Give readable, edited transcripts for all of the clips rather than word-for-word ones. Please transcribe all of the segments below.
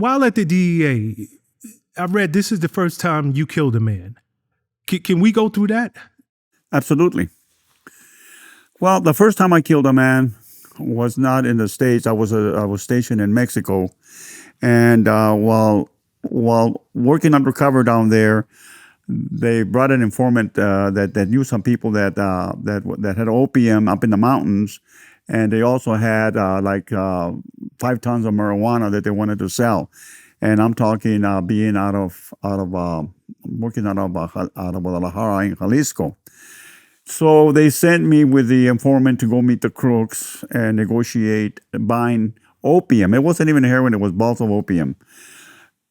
while at the DEA, I read this is the first time you killed a man. Can we go through that? Absolutely. Well, the first time I killed a man was not in the States. I was stationed in Mexico, and while working undercover down there, they brought an informant that knew some people that had opium up in the mountains, and they also had 5 tons of marijuana that they wanted to sell. And I'm talking being working out of Guadalajara in Jalisco. So they sent me with the informant to go meet the crooks and negotiate buying opium. It wasn't even heroin; it was balls of opium.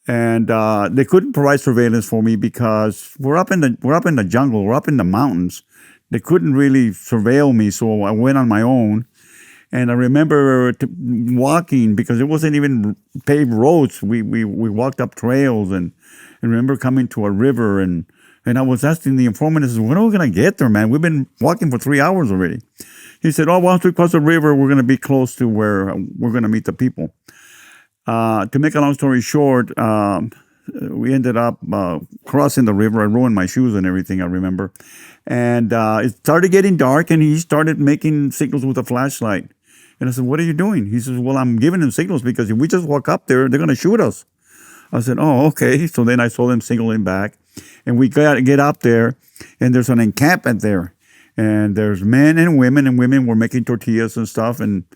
And they couldn't provide surveillance for me because we're up in the jungle, we're up in the mountains. They couldn't really surveil me, so I went on my own. And I remember walking because it wasn't even paved roads. We walked up trails, and I remember coming to a river, and I was asking the informant, I said, when are we going to get there, man? We've been walking for 3 hours already. He said, once we cross the river, we're going to be close to where we're going to meet the people. To make a long story short, we ended up crossing the river. I ruined my shoes and everything, I remember. And it started getting dark, and he started making signals with a flashlight. And I said, what are you doing? He says, well, I'm giving them signals because if we just walk up there, they're going to shoot us. I said, oh, okay. So then I saw them signaling back. And we get up there, and there's an encampment there. And there's men and women were making tortillas and stuff. And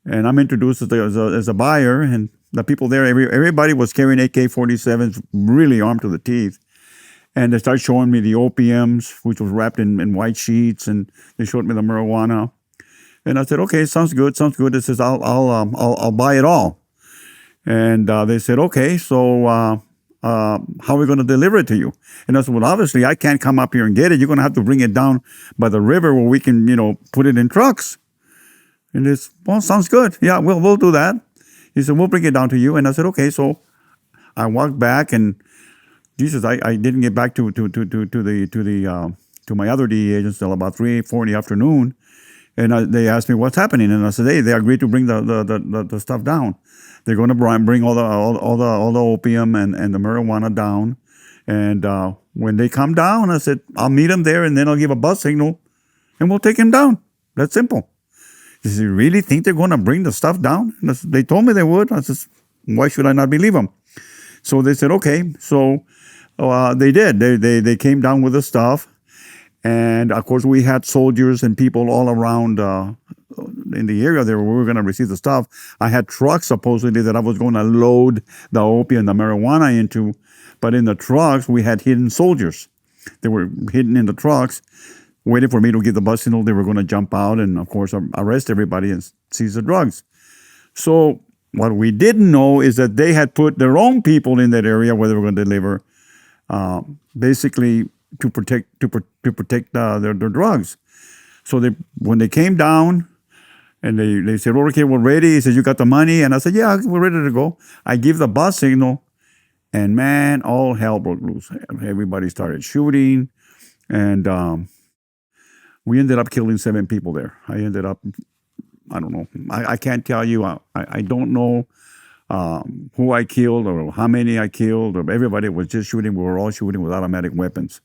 I'm introduced as a buyer, and the people there, everybody was carrying AK-47s, really armed to the teeth. And they started showing me the opiums, which was wrapped in white sheets, and they showed me the marijuana. And I said, okay, sounds good. It says, I'll buy it all. And they said, okay, so how are we going to deliver it to you? And I said, well, obviously I can't come up here and get it. You're going to have to bring it down by the river where we can, put it in trucks. And it's, well, sounds good. Yeah, we'll do that. He said, we'll bring it down to you. And I said, okay. So I walked back, and Jesus, I didn't get back to my other DEA agents till about 3-4 in the afternoon. And they asked me what's happening, and I said, hey, they agreed to bring the stuff down. They're going to bring all the opium and the marijuana down. And when they come down, I said, I'll meet them there, and then I'll give a bus signal, and we'll take him down. That's simple. He said, you really think they're going to bring the stuff down? And they told me they would. I said, why should I not believe them? So they said, okay. So they did. They came down with the stuff. And, of course, we had soldiers and people all around in the area there where we were going to receive the stuff. I had trucks, supposedly, that I was going to load the opium and the marijuana into. But in the trucks, we had hidden soldiers. They were hidden in the trucks, waiting for me to give the bus signal. They were going to jump out and, of course, arrest everybody and seize the drugs. So what we didn't know is that they had put their own people in that area where they were going to deliver, basically to protect their drugs. So when they came down and they said, okay, we're ready. He said, you got the money? And I said, yeah, we're ready to go. I give the bus signal, and man, all hell broke loose. Everybody started shooting, and we ended up killing 7 people there. I don't know. I can't tell you. I don't know who I killed or how many I killed. Or everybody was just shooting. We were all shooting with automatic weapons.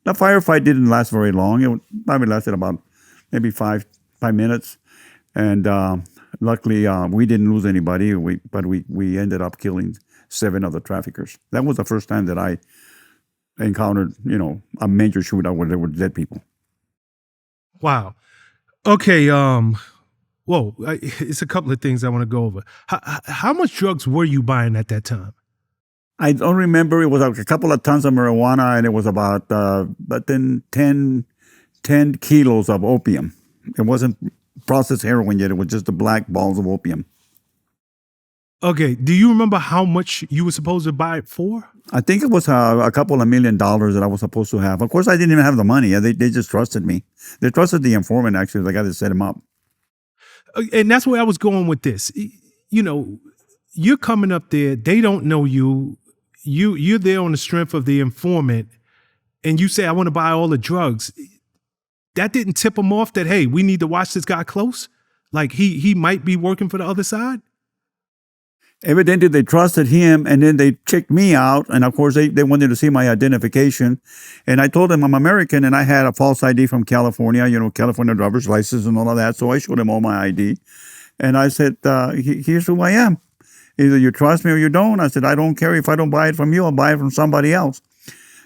The firefight didn't last very long. It probably lasted about maybe 5 minutes. And luckily, we didn't lose anybody. But we ended up killing 7 of the traffickers. That was the first time that I encountered, a major shootout where there were dead people. Wow. Okay. Whoa. It's a couple of things I want to go over. How much drugs were you buying at that time? I don't remember. It was like a couple of tons of marijuana, and it was about 10 kilos of opium. It wasn't processed heroin yet. It was just the black balls of opium. Okay. Do you remember how much you were supposed to buy it for? I think it was a couple of $1 million that I was supposed to have. Of course, I didn't even have the money. They just trusted me. They trusted the informant, actually, the guy that set him up. And that's where I was going with this. You're coming up there. They don't know you. You're there on the strength of the informant, and you say, I want to buy all the drugs. That didn't tip them off that, hey, we need to watch this guy close? Like he might be working for the other side? Evidently, they trusted him, and then they checked me out. And of course, they wanted to see my identification. And I told them I'm American, and I had a false ID from California, California driver's license and all of that. So I showed them all my ID. And I said, here's who I am. Either you trust me or you don't. I said, I don't care if I don't buy it from you, I'll buy it from somebody else.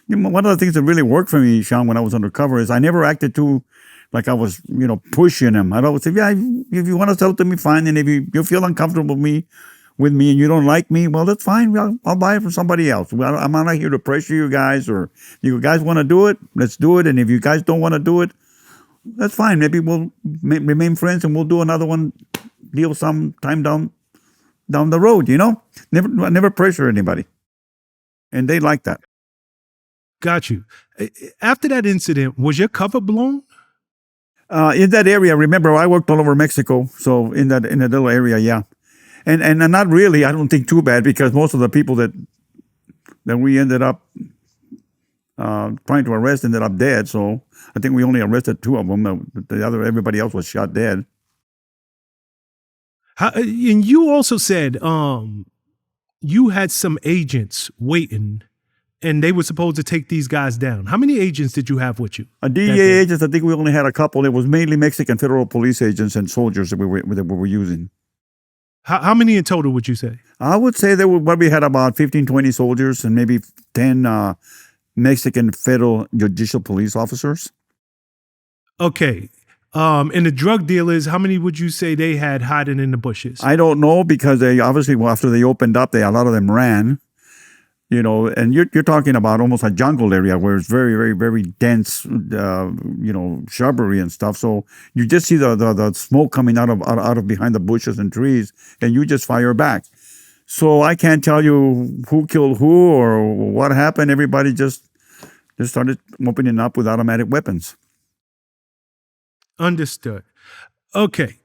One of the things that really worked for me, Sean, when I was undercover is I never acted too like I was, pushing them. I'd always say, yeah, if you want to sell it to me, fine. And if you feel uncomfortable with me and you don't like me, well, that's fine. I'll buy it from somebody else. I'm not here to pressure you guys, or if you guys want to do it, let's do it. And if you guys don't want to do it, that's fine. Maybe we'll remain friends and we'll do another one deal sometime down the road, Never pressure anybody. And they like that. Got you. After that incident, was your cover blown? In that area, remember, I worked all over Mexico. So in that little area, yeah. And not really, I don't think too bad, because most of the people that we ended up trying to arrest ended up dead. So I think we only arrested 2 of them. Everybody else was shot dead. And you also said you had some agents waiting, and they were supposed to take these guys down. How many agents did you have with you? DEA agents, I think we only had a couple. It was mainly Mexican federal police agents and soldiers that we were using. How many in total would you say? I would say there were probably had about 15, 20 soldiers and maybe 10 Mexican federal judicial police officers. Okay. And the drug dealers, how many would you say they had hiding in the bushes? I don't know, because they obviously, after they opened up, a lot of them ran. And you're talking about almost a jungle area where it's very, very, very dense, shrubbery and stuff. So you just see the smoke coming out of behind the bushes and trees, and you just fire back. So I can't tell you who killed who or what happened. Everybody just started opening up with automatic weapons. Understood. Okay.